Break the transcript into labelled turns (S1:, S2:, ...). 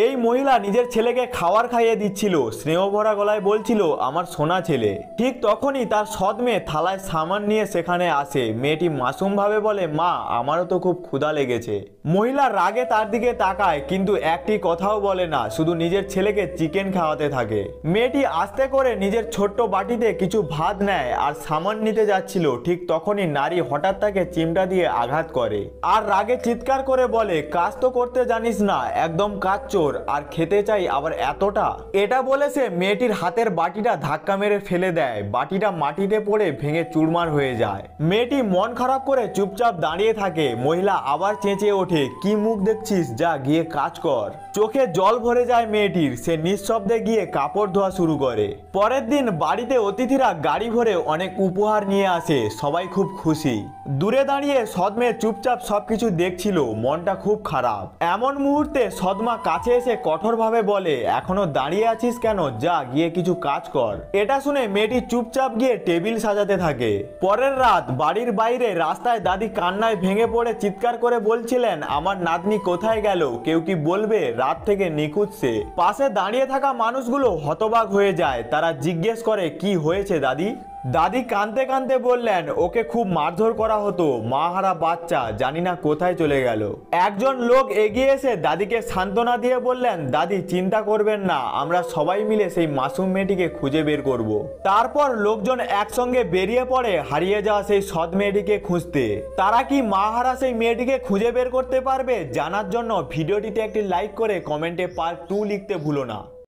S1: এই মহিলা নিজের ছেলেকে খাবার খাইয়ে দিচ্ছিল, স্নেহ ভরা গলায় বলছিল আমার সোনা ছেলে। ঠিক তখনই তার সৎ মেয়ে থালায় সামান নিয়ে সেখানে আসে। মেয়েটি মাসুম ভাবে বলে, মা আমারও তো খুব ক্ষুধা লেগেছে। মহিলা রাগে তার দিকে তাকায়, কিন্তু একটি কথাও বলে না, শুধু নিজের ছেলেকে চিকেন খাওয়াতে থাকে। মেয়েটি আস্তে করে নিজের ছোট্ট বাটিতে কিছু ভাত নেয় আর সামান নিতে যাচ্ছিল। ঠিক তখনই নারী হঠাৎ তাকে চিমটা দিয়ে আঘাত করে আর রাগে চিৎকার করে বলে, কাজ তো করতে জানিস না, একদম কাজ চোর, আর খেতে চাই আবার এতটা। এটা বলে সে মেয়েটির হাতের বাটিটা ধাক্কা মেরে ফেলে দেয়। বাটিটা মাটিতে পড়ে ভেঙে চুরমার হয়ে যায়। মেয়েটি মন খারাপ করে চুপচাপ দাঁড়িয়ে থাকে। মহিলা আবার চেঁচিয়ে ওঠে, কি মুখ দেখছিস, যা গিয়ে কাজ কর। চোখে জল ভরে যায় মেয়েটির। সে নিঃশব্দে গিয়ে কাপড় ধোয়া শুরু করে। পরের দিন বাড়িতে অতিথিরা গাড়ি ভরে অনেক উপহার নিয়ে আসে। সবাই খুব খুশি। দূরে দাঁড়িয়ে সৎমেয়ে চুপচাপ সবকিছু দেখছিল, মনটা খুব খারাপ। এমন মুহূর্তে সৎমা কাছে এসে কঠোরভাবে বলে, এখনো দাঁড়িয়ে আছিস কেন, যা গিয়ে কিছু কাজ কর। এটা শুনে মেয়েটি চুপচাপ গিয়ে টেবিল সাজাতে থাকে। পরের রাত বাড়ির বাইরে রাস্তায় দাদি কান্নায় ভেঙে পড়ে চিৎকার করে বলছিলেন, আমার নাতনি কোথায় গেল, কেউ কি বলবে, রাত থেকে নিখোঁজ সে। পাশে দাঁড়িয়ে থাকা মানুষগুলো হতবাক হয়ে যায়। তারা জিজ্ঞেস করে, কি হয়েছে দাদি? দাদি কাঁদতে কাঁদতে বললেন, ওকে খুব মারধর করা হতো, মাহারা বাচ্চা, জানি না কোথায় চলে গেল। একজন লোক এগিয়ে এসে দাদিকে সান্ত্বনা দিয়ে বললেন, দাদি চিন্তা করবেন না, আমরা সবাই মিলে সেই মাসুম মেয়েটিকে খুঁজে বের করব। তারপর লোকজন একসঙ্গে বেরিয়ে পড়ে হারিয়ে যাওয়া সেই সৎ মেয়েটিকে খুঁজতে। তারা কি মাহারা সেই মেয়েটিকে খুঁজে বের করতে পারবে? জানার জন্য ভিডিওটিতে একটি লাইক করে কমেন্টে পার্ট 2 লিখতে ভুলো না।